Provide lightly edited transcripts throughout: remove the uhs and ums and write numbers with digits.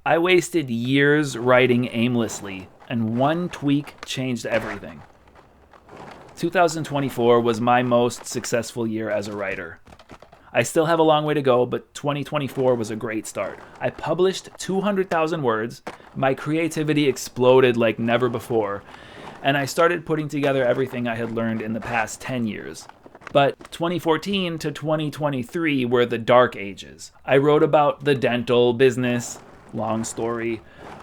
I wasted years writing aimlessly, and one tweak changed everything. 2024 was my most successful year as a writer. I still have a long way to go, but 2024 was a great start. I published 200,000 words, my creativity exploded like never before, and I started putting together everything I had learned in the past 10 years. But 2014 to 2023 were the dark ages. I wrote about the dental business, long story.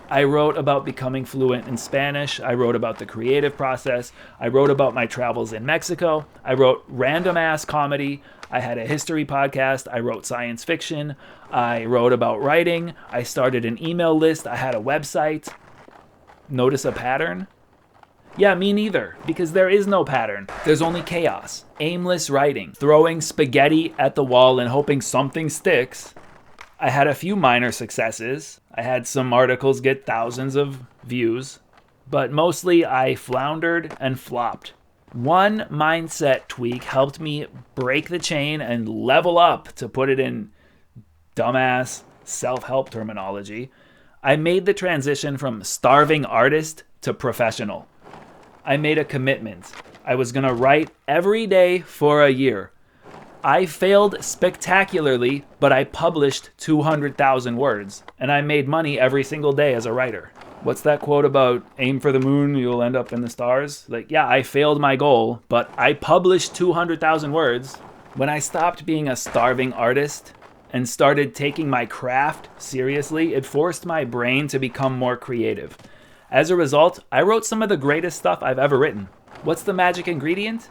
I wrote about becoming fluent in Spanish. I wrote about the creative process. I wrote about my travels in Mexico. I wrote random ass comedy. I had a history podcast. I wrote science fiction. I wrote about writing. I started an email list. I had a website. Notice a pattern? Yeah, me neither, because there is no pattern. There's only chaos. Aimless writing. Throwing spaghetti at the wall and hoping something sticks. I had a few minor successes. I had some articles get thousands of views, but mostly I floundered and flopped. One mindset tweak helped me break the chain and level up, to put it in dumbass self-help terminology. I made the transition from starving artist to professional. I made a commitment. I was going to write every day for a year. I failed spectacularly, but I published 200,000 words, and I made money every single day as a writer. What's that quote about aim for the moon, you'll end up in the stars? Like, yeah, I failed my goal, but I published 200,000 words. When I stopped being a starving artist and started taking my craft seriously, it forced my brain to become more creative. As a result, I wrote some of the greatest stuff I've ever written. What's the magic ingredient?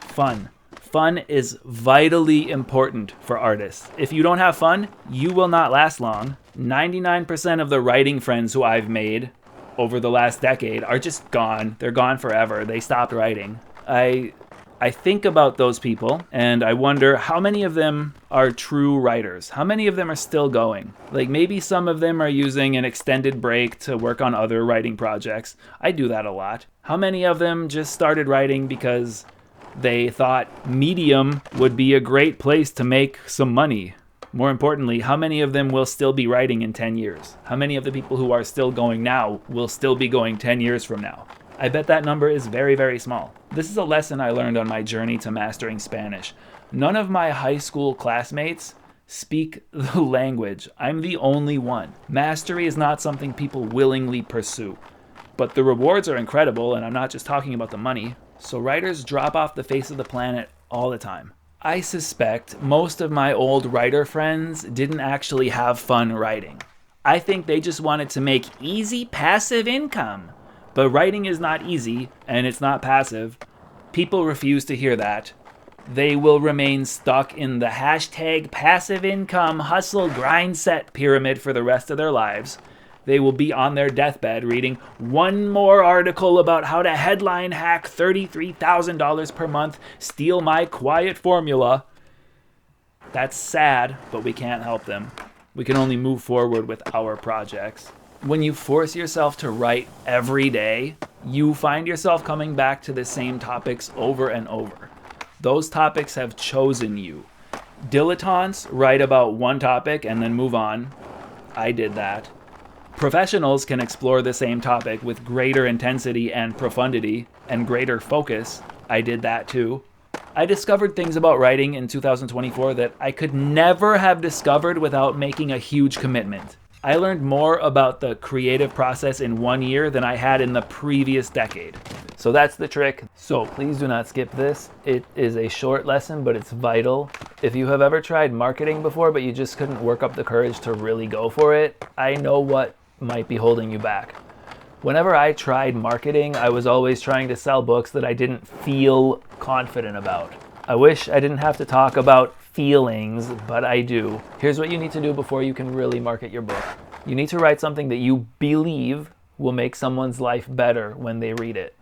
Fun. Fun is vitally important for artists. If you don't have fun, you will not last long. 99% of the writing friends who I've made over the last decade are just gone. They're gone forever. They stopped writing. I think about those people and I wonder how many of them are true writers. How many of them are still going? Like, maybe some of them are using an extended break to work on other writing projects. I do that a lot. How many of them just started writing because they thought Medium would be a great place to make some money? More importantly, how many of them will still be writing in 10 years? How many of the people who are still going now will still be going 10 years from now? I bet that number is very, very small. This is a lesson I learned on my journey to mastering Spanish. None of my high school classmates speak the language. I'm the only one. Mastery is not something people willingly pursue. But the rewards are incredible, and I'm not just talking about the money. So writers drop off the face of the planet all the time. I suspect most of my old writer friends didn't actually have fun writing. I think they just wanted to make easy passive income. But writing is not easy, and it's not passive. People refuse to hear that. They will remain stuck in the hashtag passive income hustle grind set pyramid for the rest of their lives. They will be on their deathbed reading one more article about how to headline hack $33,000 per month, steal my quiet formula. That's sad, but we can't help them. We can only move forward with our projects. When you force yourself to write every day, you find yourself coming back to the same topics over and over. Those topics have chosen you. Dilettantes write about one topic and then move on. I did that. Professionals can explore the same topic with greater intensity and profundity and greater focus. I did that too. I discovered things about writing in 2024 that I could never have discovered without making a huge commitment. I learned more about the creative process in 1 year than I had in the previous decade. So that's the trick. So please do not skip this. It is a short lesson, but it's vital. If you have ever tried marketing before, but you just couldn't work up the courage to really go for it, I know what might be holding you back. Whenever I tried marketing, I was always trying to sell books that I didn't feel confident about. I wish I didn't have to talk about feelings, but I do. Here's what you need to do before you can really market your book. You need to write something that you believe will make someone's life better when they read it.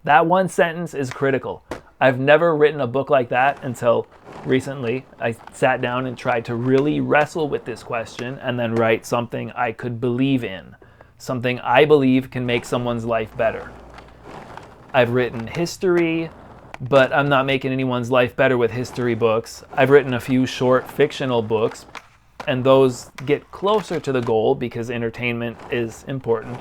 That one sentence is critical. I've never written a book like that until recently. I sat down and tried to really wrestle with this question and then write something I could believe in, something I believe can make someone's life better. I've written history, but I'm not making anyone's life better with history books. I've written a few short fictional books, and those get closer to the goal because entertainment is important.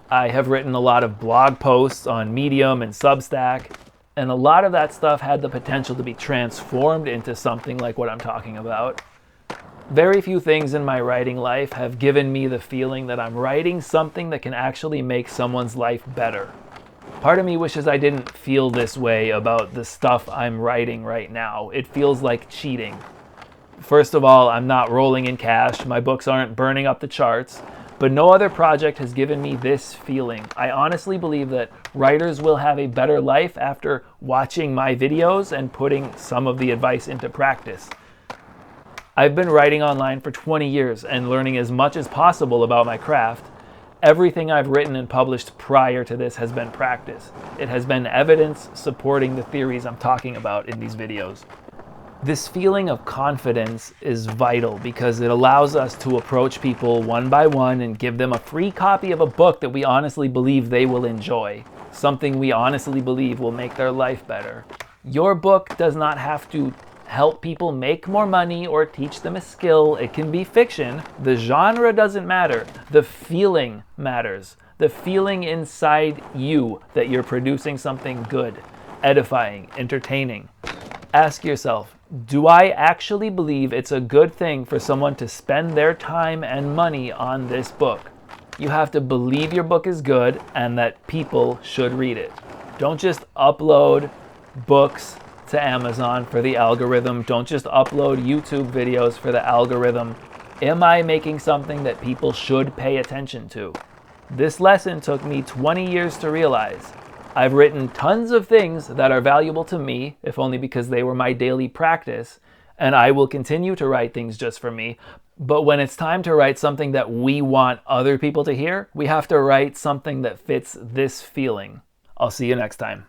I have written a lot of blog posts on Medium and Substack, and a lot of that stuff had the potential to be transformed into something like what I'm talking about. Very few things in my writing life have given me the feeling that I'm writing something that can actually make someone's life better. Part of me wishes I didn't feel this way about the stuff I'm writing right now. It feels like cheating. First of all, I'm not rolling in cash. My books aren't burning up the charts. But no other project has given me this feeling. I honestly believe that writers will have a better life after watching my videos and putting some of the advice into practice. I've been writing online for 20 years and learning as much as possible about my craft. Everything I've written and published prior to this has been practice. It has been evidence supporting the theories I'm talking about in these videos. This feeling of confidence is vital because it allows us to approach people one by one and give them a free copy of a book that we honestly believe they will enjoy, something we honestly believe will make their life better. Your book does not have to help people make more money or teach them a skill. It can be fiction. The genre doesn't matter. The feeling matters. The feeling inside you that you're producing something good, edifying, entertaining. Ask yourself, do I actually believe it's a good thing for someone to spend their time and money on this book? You have to believe your book is good and that people should read it. Don't just upload books to Amazon for the algorithm. Don't just upload YouTube videos for the algorithm. Am I making something that people should pay attention to? This lesson took me 20 years to realize. I've written tons of things that are valuable to me, if only because they were my daily practice, and I will continue to write things just for me. But when it's time to write something that we want other people to hear, we have to write something that fits this feeling. I'll see you next time.